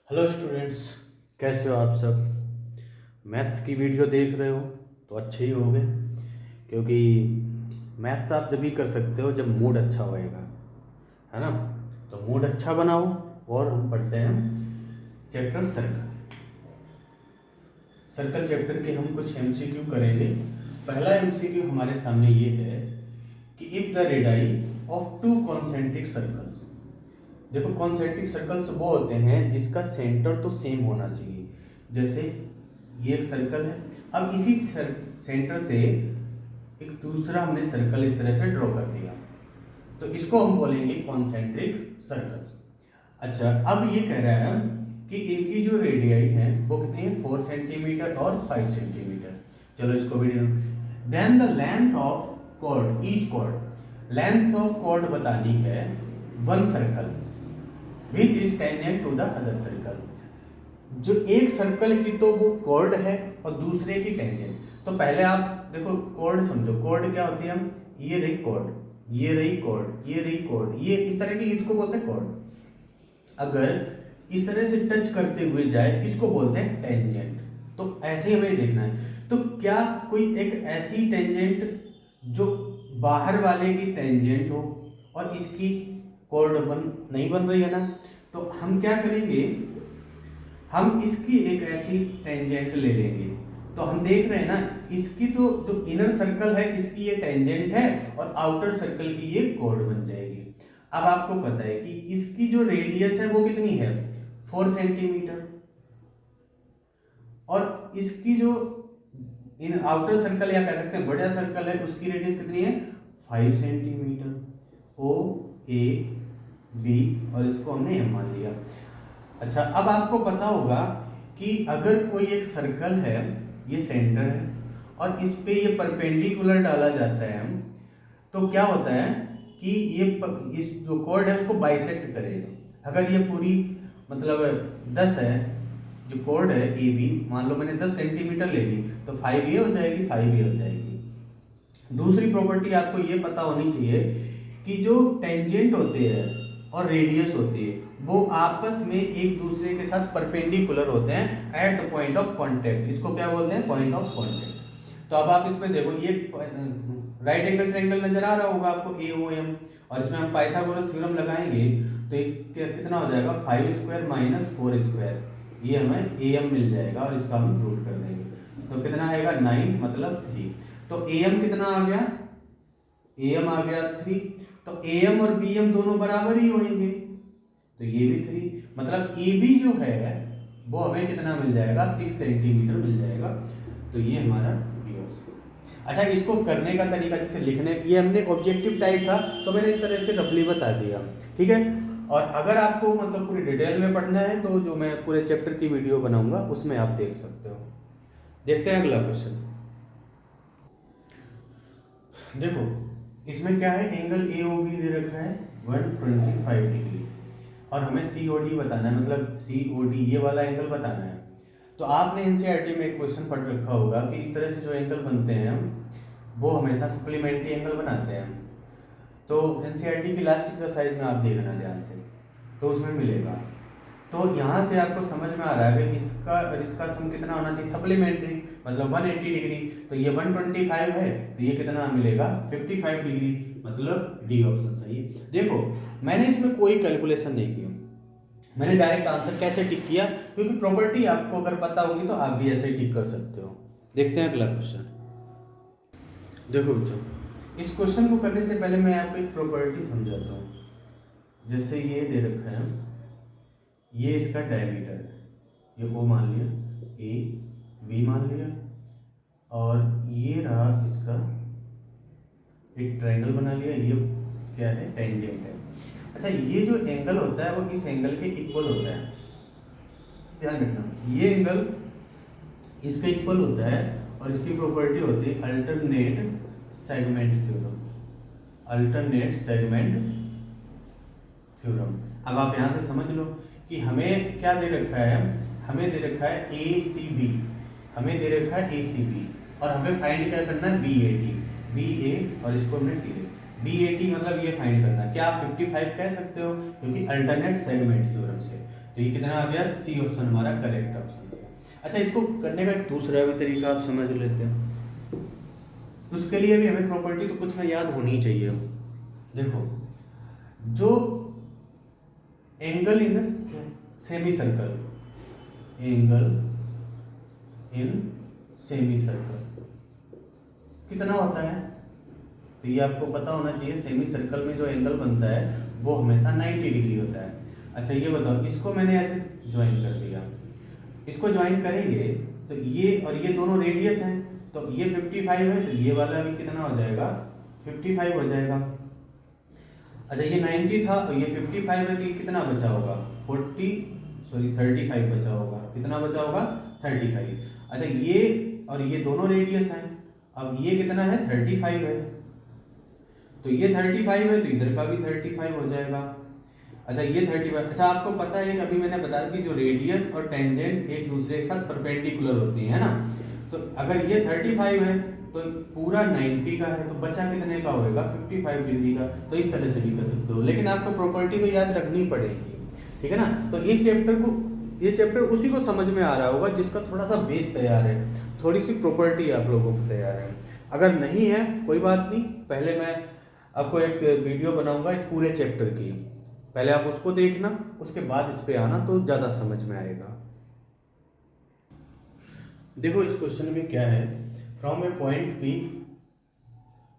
Hello students, कैसे हो आप सब। मैथ्स की वीडियो देख रहे हो तो अच्छे ही होंगे, क्योंकि मैथ्स आप जब भी कर सकते हो जब मूड अच्छा होएगा, है ना। तो मूड अच्छा बनाओ और हम पढ़ते हैं चैप्टर सर्कल। सर्कल चैप्टर के हम कुछ एमसीक्यू करेंगे। पहला एमसीक्यू हमारे सामने ये है कि if the radii of to concentric circles. देखो, कॉन्सेंट्रिक सर्कल्स वो होते हैं जिसका सेंटर तो सेम होना चाहिए। जैसे ये एक सर्कल है, अब इसी सेंटर से एक दूसरा हमने सर्कल इस तरह से ड्रॉ कर दिया, तो इसको हम बोलेंगे कॉन्सेंट्रिक सर्कल्स। अच्छा, अब ये कह रहा है कि इनकी जो रेडियाई है वो कितनी है, 4 सेंटीमीटर और 5 सेंटीमीटर। चलो इसको भी then the length of chord, each chord, length of chord बतानी है one circle which is tangent to the other circle. जो एक सर्कल की तो वो कॉर्ड है और दूसरे की टेंजेंट। तो पहले आप देखो कॉर्ड समझो, कॉर्ड क्या होती है, हम ये रही कॉर्ड, ये रही कॉर्ड, ये रही कॉर्ड, ये इस तरह की, इसको बोलते हैं कॉर्ड। अगर इस तरह से टच करते हुए जाए इसको बोलते हैं टेंजेंट। तो ऐसे ही हमें देखना है, तो क्या कोई एक ऐसी टेंजेंट जो बाहर वाले की टेंजेंट हो और इसकी कॉर्ड नहीं बन रही है ना, तो हम क्या करेंगे, हम इसकी एक ऐसी टेंजेंट ले लेंगे। तो हम देख रहे हैं ना, इसकी तो जो इनर सर्कल है इसकी ये टेंजेंट है और आउटर सर्कल की ये कॉर्ड बन जाएगी। अब आपको पता है कि इसकी जो रेडियस है वो कितनी है, 4 सेंटीमीटर, और इसकी जो इन आउटर सर्कल या कह सकते हैं बड़ा सर्कल है उसकी रेडियस कितनी है, 5 सेंटीमीटर। ओ ए बी, और इसको हमने एम मान लिया। अच्छा, अब आपको पता होगा कि अगर कोई एक सर्कल है, ये सेंटर है और इस पे ये परपेंडिकुलर डाला जाता है, तो क्या होता है कि ये इस जो कॉर्ड है उसको बाइसेक्ट करेगा। अगर ये पूरी मतलब 10 है, जो कॉर्ड है ए बी, मान लो मैंने 10 सेंटीमीटर ले ली, तो 5 ये हो जाएगी, 5 ये हो जाएगी। दूसरी प्रॉपर्टी आपको ये पता होनी चाहिए कि जो टेंजेंट होते हैं और रेडियस होती है वो आपस में एक दूसरे के साथ परपेंडिकुलर होते हैं at the point of contact. इसको क्या बोलते हैं, पॉइंट ऑफ कांटेक्ट। तो अब आप इसमें देखो, ये राइट एंगल ट्रायंगल नजर आ रहा होगा आपको AOM, और इसमें हम पाइथागोरस थ्योरम लगाएंगे तो कितना हो जाएगा, 5 स्क्वायर माइनस 4 स्क्वायर, ये हमें AM मिल जाएगा और इसका हम रूट कर देंगे। तो कितना आएगा, 9 मतलब 3। तो AM कितना आ गया, AM आ गया 3। तो AM और BM दोनों बराबर ही होंगे, तो ये भी 3, मतलब AB जो है वो हमें कितना मिल जाएगा, 6 सेंटीमीटर मिल जाएगा। तो ये हमारा B और C। अच्छा, इसको करने का तरीका जैसे लिखने, ये हमने ऑब्जेक्टिव टाइप था तो मैंने इस तरह से रफली बता दिया, ठीक है। और अगर आपको मतलब पूरी डिटेल में पढ़ना है तो जो मैं पूरे चैप्टर की वीडियो बनाऊंगा उसमें आप देख सकते हो। देखते हैं अगला क्वेश्चन। देखो, इसमें क्या है, एंगल AOB दे रखा है 125 डिग्री, और हमें COD बताना है, मतलब COD ये वाला एंगल बताना है। तो आपने एनसीईआरटी में एक क्वेश्चन पढ़ रखा होगा कि इस तरह से जो एंगल बनते हैं हम वो हमेशा सप्लीमेंट्री एंगल बनाते हैं। तो एनसीईआरटी की लास्ट एक्सरसाइज में आप देखना ध्यान से, तो उसमें मिलेगा। तो यहाँ से आपको समझ में आ रहा है कि इसका और इसका सम कितना होना चाहिए, सप्लीमेंट्री, मतलब 180 डिग्री। तो ये 125 है तो ये कितना मिलेगा, 55 डिग्री, मतलब डी ऑप्शन सही है। देखो, मैंने इसमें कोई कैलकुलेशन नहीं की, मैंने डायरेक्ट आंसर कैसे टिक किया, क्योंकि प्रॉपर्टी आपको अगर पता होगी तो आप भी ऐसे ही टिक कर सकते हो। देखते हैं अगला क्वेश्चन। देखो बच्चों, इस क्वेश्चन को करने से पहले मैं आपको एक प्रॉपर्टी समझाता हूँ। जैसे ये दे रखा है, ये इसका डायमीटर है, ये O मान लिया, A B मान लिया, और ये रहा इसका एक ट्रायंगल बना लिया, ये क्या है, टेंजेंट है। अच्छा, ये जो एंगल होता है वो इस एंगल के इक्वल होता है, ध्यान रखना, ये एंगल इसके इक्वल होता है, और इसकी प्रॉपर्टी होती है alternate segment theorem, alternate segment theorem. अब आप यहाँ से समझ लो कि हमें क्या दे रखा है, हमें दे रखा है ACB, हमें दे रखा है ACB, और हमें फाइंड क्या करना है, BAT, BA, और इसको हमने टी, BAT मतलब ये फाइंड करना है। क्या आप 55 कह सकते हो, क्योंकि अल्टरनेट सेगमेंट थ्योरम से। तो ये कितना आ गया, सी ऑप्शन हमारा करेक्ट ऑप्शन है। अच्छा, इसको करने का एक दूसरा भी तरीका आप समझ लेते हैं। उसके लिए भी हमें प्रॉपर्टी तो कुछ ना याद होनी चाहिए। देखो, जो angle in semi circle, angle in semi circle कितना होता है, तो ये आपको पता होना चाहिए। सेमी सर्कल में जो एंगल बनता है वो हमेशा 90 डिग्री होता है। अच्छा, ये बताओ, इसको मैंने ऐसे ज्वाइन कर दिया, इसको ज्वाइन करेंगे तो ये और ये दोनों रेडियस हैं, तो ये 55 है, तो ये वाला भी कितना हो जाएगा, 55 हो जाएगा। अच्छा, ये 90 था और ये 55 है, तो ये कितना बचा होगा, 35 बचा होगा। कितना बचा होगा, 35। अच्छा, ये और ये दोनों रेडियस हैं, अब ये कितना है, 35 है, तो ये 35 है, तो इधर का भी 35 हो जाएगा। अच्छा, ये 35। अच्छा, आपको पता है कि अभी मैंने बताया कि जो रेडियस और टेंजेंट एक दूसरे के साथ परपेंडिकुलर होती है ना, तो अगर ये 35 है तो पूरा 90 का है, तो बचा कितने का होएगा, 55 डिग्री का। तो इस तरह से भी कर सकते हो, लेकिन आपको प्रॉपर्टी तो याद रखनी पड़ेगी, ठीक है ना। तो इस चैप्टर को, ये चैप्टर उसी को समझ में आ रहा होगा जिसका थोड़ा सा बेस तैयार है, थोड़ी सी प्रॉपर्टी आप लोगों को तैयार है। अगर नहीं है कोई बात नहीं, पहले मैं आपको एक वीडियो बनाऊंगा इस पूरे चैप्टर की, पहले आप उसको देखना, उसके बाद इस पे आना तो ज़्यादा समझ में आएगा। देखो, इस क्वेश्चन में क्या है, from a point P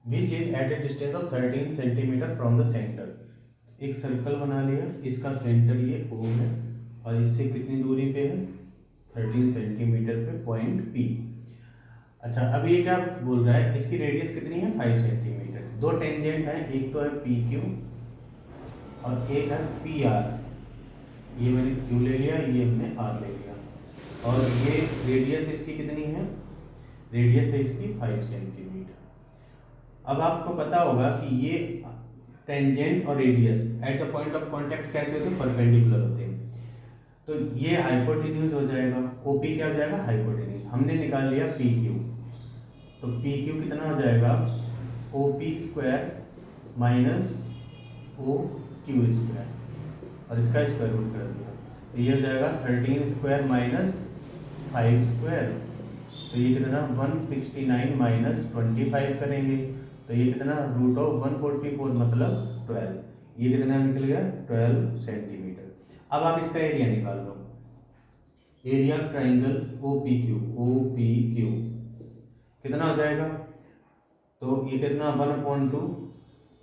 which is at a distance of 13 centimetre from the centre. एक सर्कल बना लिया, इसका सेंटर ये O है और इससे कितनी दूरी पे है, 13 सेंटीमीटर पे पॉइंट P। अच्छा, अब ये क्या बोल रहा है, इसकी रेडियस कितनी है, 5 सेंटीमीटर। दो टेंजेंट है, एक तो है PQ और एक है PR। ये मैंने Q ले लिया, ये हमने R ले लिया, और ये रेडियस इसकी कितनी है, रेडियस है इसकी 5 सेंटीमीटर। अब आपको पता होगा कि ये टेंजेंट और radius at the point of contact कैसे होते हैं, परपेंडिकुलर होते हैं। तो ये हाइपोटेन्यूज हो जाएगा, OP क्या हो जाएगा, हाइपोटेन्यूज। हमने निकाल लिया PQ, तो PQ कितना हो जाएगा, OP square minus OQ square, और इसका स्क्वायर रूट कर दिया, तो ये हो जाएगा 13 स्क्वायर माइनस 5 स्क्वायर, तो ये कितना 169 माइनस 25 करेंगे, तो ये कितना रूट ऑफ 144 मतलब 12, ये कितना निकल गया 12 सेंटीमीटर। अब आप इसका एरिया निकाल लो, एरिया ऑफ ट्राइंगल OPQ कितना हो जाएगा, तो ये कितना 1/2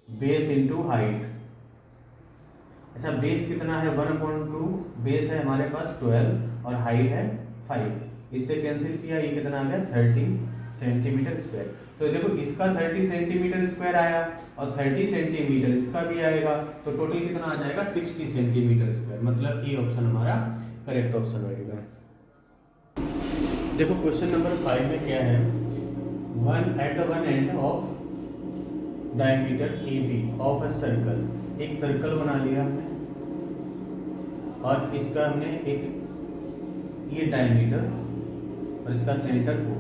बेस इंटू हाइट। अच्छा, बेस कितना है 1/2, बेस है हमारे पास 12 और हाइट है 5, इससे कैंसिल किया, ये कितना आ गया 30 सेंटीमीटर स्क्वायर। तो देखो, इसका 30 सेंटीमीटर स्क्वायर आया और 30 सेंटीमीटर इसका भी आएगा, तो टोटल कितना आ जाएगा 60 सेंटीमीटर स्क्वायर, मतलब ये ऑप्शन हमारा करेक्ट ऑप्शन रहेगा। देखो, क्वेश्चन नंबर 5 में क्या है, one at the one end of diameter AB of a circle. एक सर्कल बना लिया हमने और इसका हमने एक ये डायमीटर और इसका सेंटर O,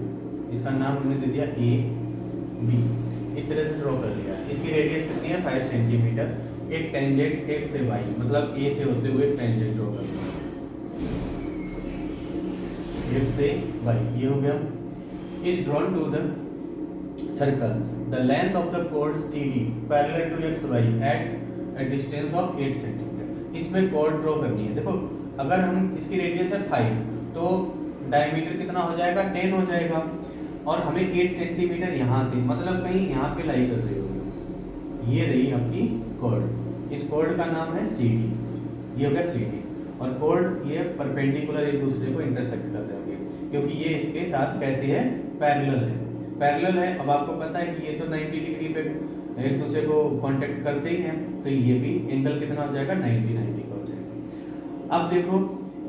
इसका नाम हमने दे दिया AB, इस तरह से ड्रॉ कर लिया। इसकी रेडियस कितनी है 5 सेंटीमीटर। एक टेंजेंट X से Y, मतलब A से होते हुए एक टेंजेंट ड्रॉ कर लिया, X से Y, ये हो गया। Is drawn to the circle the length of the कोड CD parallel to XY at a distance of 8 centimetre. इसमें कोड ड्रॉ करनी है। देखो, अगर हम इसकी रेडियस है 5 तो डायमीटर कितना हो जाएगा 10 हो जाएगा, और हमें 8 सेंटीमीटर यहाँ से, मतलब कहीं यहाँ पे लाई कर रहे हो, ये रही आपकी कोड। इस कोड का नाम है CD, ये हो गया CD, और कोड ये परपेंडिकुलर एक दूसरे को इंटरसेक्ट कर रहे होंगे, क्योंकि ये इसके साथ कैसे है, पैरेलल है। पैरेलल है, अब आपको पता है कि ये तो 90 डिग्री पे एक दूसरे को कांटेक्ट करते ही हैं, तो ये भी एंगल कितना हो जाएगा 90 का हो जाएगा। अब देखो,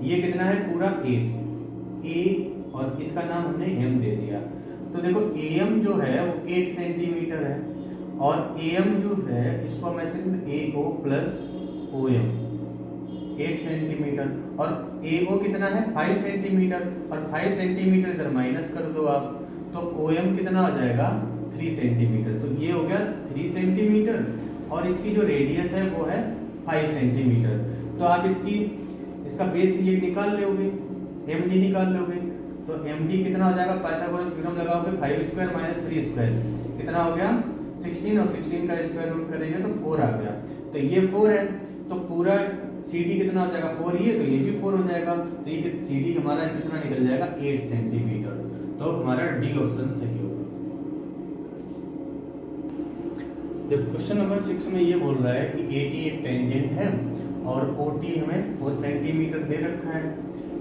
ये कितना है पूरा A और इसका नाम हमने M दे दिया, तो देखो AM जो है वो 8 सेंटीमीटर है, और AM जो है इसको हम ऐसे AO प्लस OM 8 सेंटीमीटर, और AO कितना है 5 सेंटीमीटर, और 5 सेंटीमीटर इधर माइनस कर दो आप, तो OM कितना हो जाएगा 3 सेंटीमीटर। तो ये हो गया 3 सेंटीमीटर, और इसकी जो रेडियस है वो है 5 सेंटीमीटर। तो आप इसकी इसका बेस ये निकाल लोगे, एम डी निकाल लोगे, तो एम डी कितना हो जाएगा, पाइथागोरस थ्योरम लगाओगे 5 स्क्वायर माइनस 3 स्क्वायर कितना हो गया 16, और 16 का स्क्वायर रूट करेंगे तो 4 आ गया। तो ये 4 है, तो पूरा सी डी कितना हो जाएगा 4 ही है, तो ये भी 4 हो जाएगा, तो ये सी डी हमारा कितना निकल जाएगा 8 सेंटीमीटर। तो हमारा डी ऑप्शन सही होगा। जब क्वेश्चन नंबर 6 में ये बोल रहा है कि एटी एक टेंजेंट है और ओटी हमें 4 सेंटीमीटर दे रखा है,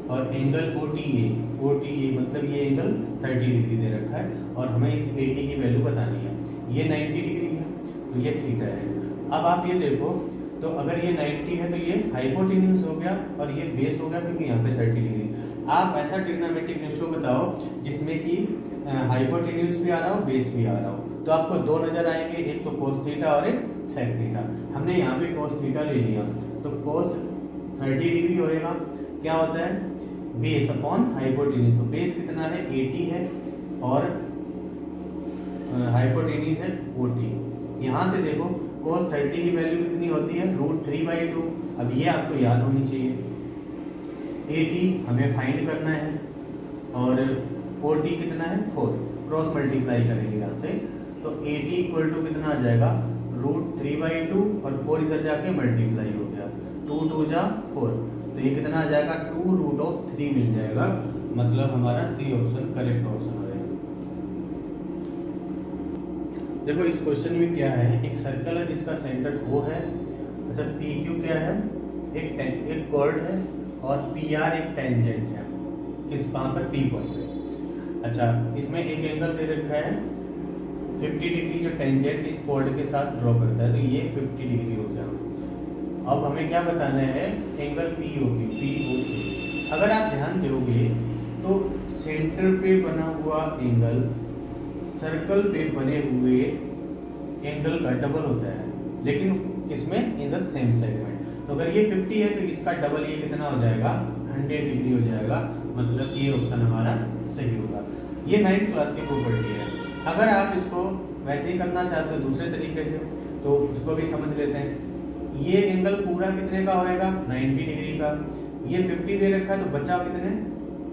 और एंगल ओटीए मतलब ये एंगल 30 डिग्री दे रखा है, और हमें इस एटी की वैल्यू बतानी है। ये 90 डिग्री है, तो ये थीटा है। अब आप ये देखो, तो अगर ये 90 है तो ये हाइपोटेन्यूज हो गया और ये बेस हो गया, क्योंकि यहाँ पे 30 डिग्री। आप ऐसा ट्रिग्नोमेट्रिक रेशियो बताओ जिसमें कि हाइपोटेन्यूज भी आ रहा हो, बेस भी आ रहा हो, तो आपको दो नजर आएंगे, एक तो कोस थीटा और एक सेक थीटा। हमने यहाँ पे कोस थीटा ले लिया, तो कोस 30 डिग्री होएगा, क्या होता है बेस अपॉन हाइपोटेन्यूज। तो बेस कितना है 80 है और हाइपोटेन्यूज है 40। यहाँ से देखो cos 30 की वैल्यू कितनी होती है √3/2। अब ये आपको याद होनी चाहिए। 80 हमें फाइंड करना है और 40 कितना है 4, क्रॉस मल्टीप्लाई करेंगे यहाँ से, तो 80 इक्वल टू कितना आ जाएगा √3/2 और 4 इधर जाके मल्टीप्लाई हो गया, 2 2 जा 4, तो ये कितना आ जाएगा 2√3 मिल जाएगा। मतलब हमारा सी ऑप्शन करेक्ट ऑप्शन है। देखो इस क्वेश्चन में क्या है, एक सर्कल है जिसका सेंटर O है, अच्छा PQ क्या है, एक कॉर्ड है, और PR एक टेंजेंट है, किस कहाँ पर P पॉइंट पे। अच्छा इसमें एक एंगल दे रखा है 50 डिग्री, जो टेंजेंट इस कॉर्ड के साथ ड्रॉ करता है, तो ये 50 डिग्री हो गया। अब हमें क्या बताना है, एंगल POP। अगर आप ध्यान दोगे तो सेंटर पे बना हुआ एंगल सर्कल पे बने हुए एंगल का डबल होता है, लेकिन किसमें इन द सेम सेगमेंट। तो अगर ये 50 है तो इसका डबल ये कितना हो जाएगा 100 डिग्री हो जाएगा। मतलब ये ऑप्शन हमारा सही होगा। ये 9th क्लास की प्रॉपर्टी है। अगर आप इसको वैसे ही करना चाहते हो दूसरे तरीके से, तो उसको भी समझ लेते हैं। ये एंगल पूरा कितने का होएगा 90 डिग्री का, ये 50 दे रखा है, तो बचा कितने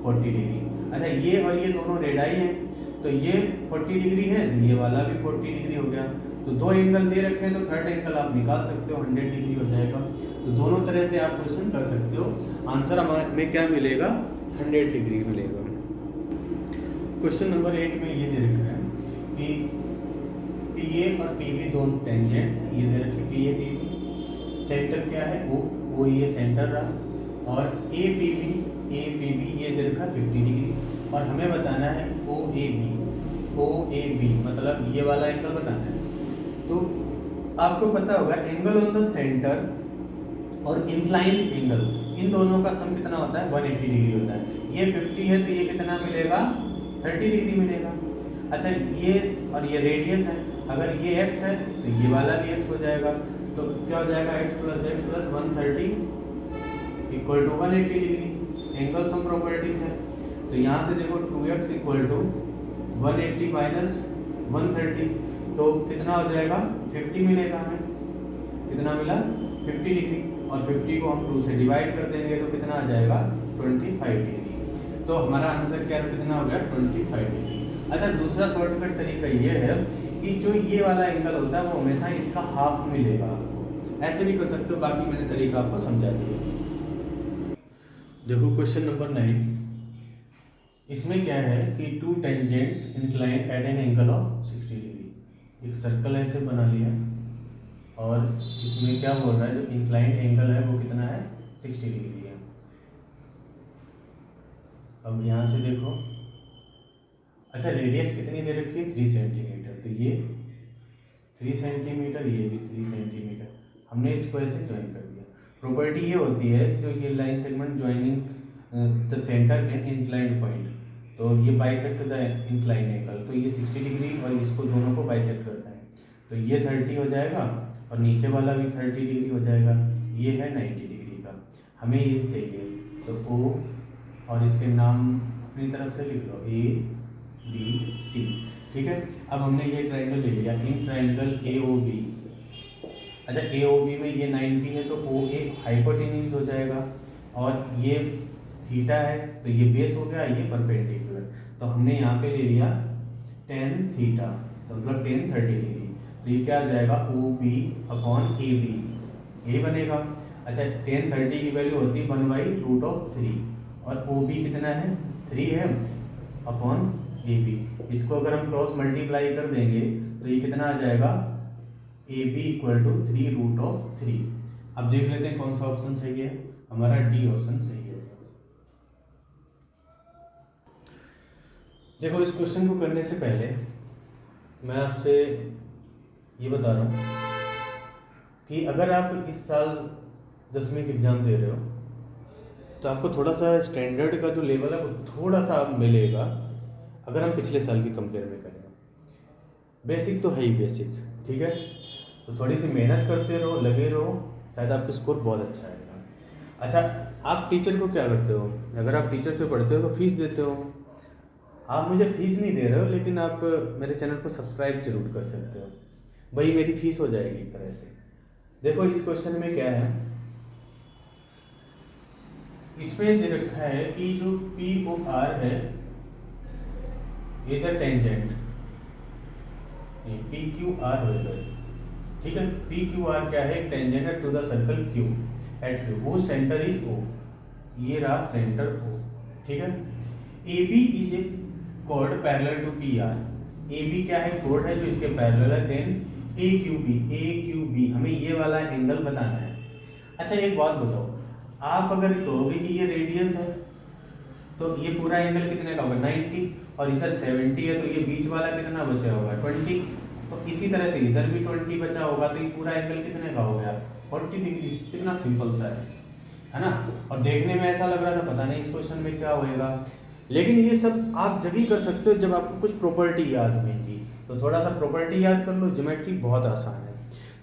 40 डिग्री। अच्छा ये और ये दोनों रेडाई हैं, तो ये 40 डिग्री है, तो ये वाला भी 40 डिग्री हो गया। तो दो एंगल दे रखे हैं, तो थर्ड एंगल आप निकाल सकते हो, 100 डिग्री हो जाएगा। तो दोनों तरह से आप क्वेश्चन कर सकते हो। आंसर हमें क्या मिलेगा 100 डिग्री मिलेगा। क्वेश्चन नंबर 8 में ये दे रखा है कि PA और PB दोनों टेंजेंट हैं, ये दे रखे PA PB, सेंटर क्या है O ये सेंटर रहा, और APB ये दे रखा 50 डिग्री, और हमें बताना है OAB मतलब ये वाला एंगल बताना है। तो आपको पता होगा एंगल ऑन द सेंटर और इंक्लाइंड एंगल, इन दोनों का सम कितना होता है 180 डिग्री होता है। ये 50 है तो ये कितना मिलेगा 30 डिग्री मिलेगा। अच्छा ये और ये रेडियस है, अगर ये x है तो ये वाला भी x हो जाएगा, तो क्या हो जाएगा x + 130 equal to 180 degree. Angle sum properties है, तो यहाँ से देखो 2x इक्वल टू 180 माइनस 130, तो कितना हो जाएगा 50 मिलेगा हमें। कितना मिला 50 डिग्री, और 50 को हम 2 से डिवाइड कर देंगे तो कितना आ जाएगा 25 डिग्री। तो हमारा आंसर क्या कितना हो गया 25 डिग्री। अच्छा दूसरा शॉर्टकट तरीका ये है कि जो ये वाला एंगल होता है वो हमेशा इसका हाफ मिलेगा आपको, ऐसे भी कर सकते हो, बाकी मैंने तरीका आपको समझा दिया। देखो क्वेश्चन नंबर 9, इसमें क्या है कि 2 tangents inclined at an angle of 60 degree. एक सर्कल ऐसे बना लिया, और इसमें क्या बोल रहा है जो इंक्लाइंड एंगल है वो कितना है 60 डिग्री है। अब यहाँ से देखो, अच्छा रेडियस कितनी दे रखी है 3 सेंटीमीटर, तो ये 3 सेंटीमीटर, ये भी 3 सेंटीमीटर, हमने इसको ऐसे ज्वाइन कर दिया। प्रॉपर्टी ये होती है जो ये line segment joining the centre and inclined point, तो ये बाइसेक्ट द इंक्लाइंड एंगल, तो ये 60 डिग्री और इसको दोनों को बाइसेक्ट करता है, तो ये 30 हो जाएगा और नीचे वाला भी 30 डिग्री हो जाएगा। ये है 90 डिग्री का, हमें ये चाहिए, तो O और इसके नाम अपनी तरफ से लिख लो ABC, ठीक है। अब हमने ये ट्राइंगल ले लिया, इन ट्राइंगल AOB। अच्छा AOB में ये 90 है तो OA हाइपोटेन्यूज हो जाएगा, और ये थीटा है तो ये बेस हो गया, ये परपेंडिकुलर, तो हमने यहाँ पे ले लिया tan थीटा, तो मतलब tan 30 डिग्री, तो ये क्या आ जाएगा OB अपॉन AB, यही बनेगा। अच्छा tan 30 की वैल्यू होती है 1/√3 और OB कितना है 3 है अपॉन AB, इसको अगर हम क्रॉस मल्टीप्लाई कर देंगे तो ये कितना आ जाएगा AB इक्वल टू 3√3। अब देख लेते हैं कौन सा ऑप्शन सही है, हमारा डी ऑप्शन सही है। देखो इस क्वेश्चन को करने से पहले मैं आपसे ये बता रहा हूँ कि अगर आप इस साल 10वीं के एग्ज़ाम दे रहे हो तो आपको थोड़ा सा स्टैंडर्ड का जो लेवल है वो थोड़ा सा मिलेगा अगर हम पिछले साल की कंपेयर में करें। बेसिक तो है ही बेसिक, ठीक है, तो थोड़ी सी मेहनत करते रहो, लगे रहो, शायद आपका स्कोर बहुत अच्छा आएगा। अच्छा आप टीचर को क्या करते हो, अगर आप टीचर से पढ़ते हो तो फीस देते हो, आप मुझे फीस नहीं दे रहे हो लेकिन आप मेरे चैनल को सब्सक्राइब जरूर कर सकते हो, वही मेरी फीस हो जाएगी एक तरह से। देखो इस क्वेश्चन में क्या है, इसमें दे रखा है कि जो POR है इधर टेंजेंट PQR हो जाए, ठीक है, PQR क्या है, टेंजेंट है to the circle Q at Q, वो सेंटर इज O, ये रहा सेंटर O, ठीक है। AB इज ए कोड पैरेलल टू PR, AB क्या है कोड है जो इसके पैरेलल है, देन AQB हमें ये वाला एंगल बताना है। अच्छा एक बात बताओ, आप अगर कहोगे कि ये रेडियस है तो ये पूरा एंगल कितने का होगा 90, और इधर 70 है तो ये बीच वाला कितना बचा होगा 20, तो इसी तरह से इधर भी 20 बचा होगा, तो ये पूरा एंगल कितने का हो गया 40 डिग्री। कितना सिंपल सा है ना, और देखने में ऐसा लग रहा था पता नहीं इस क्वेश्चन में क्या होएगा, लेकिन ये सब आप जब ही कर सकते हो जब आपको कुछ प्रॉपर्टी याद होगी, तो थोड़ा सा प्रॉपर्टी याद कर लो, ज्योमेट्री बहुत आसान है।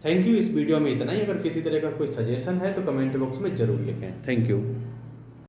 थैंक यू, इस वीडियो में इतना ही। अगर किसी तरह का कोई सजेशन है तो कमेंट बॉक्स में जरूर लिखें। Thank you.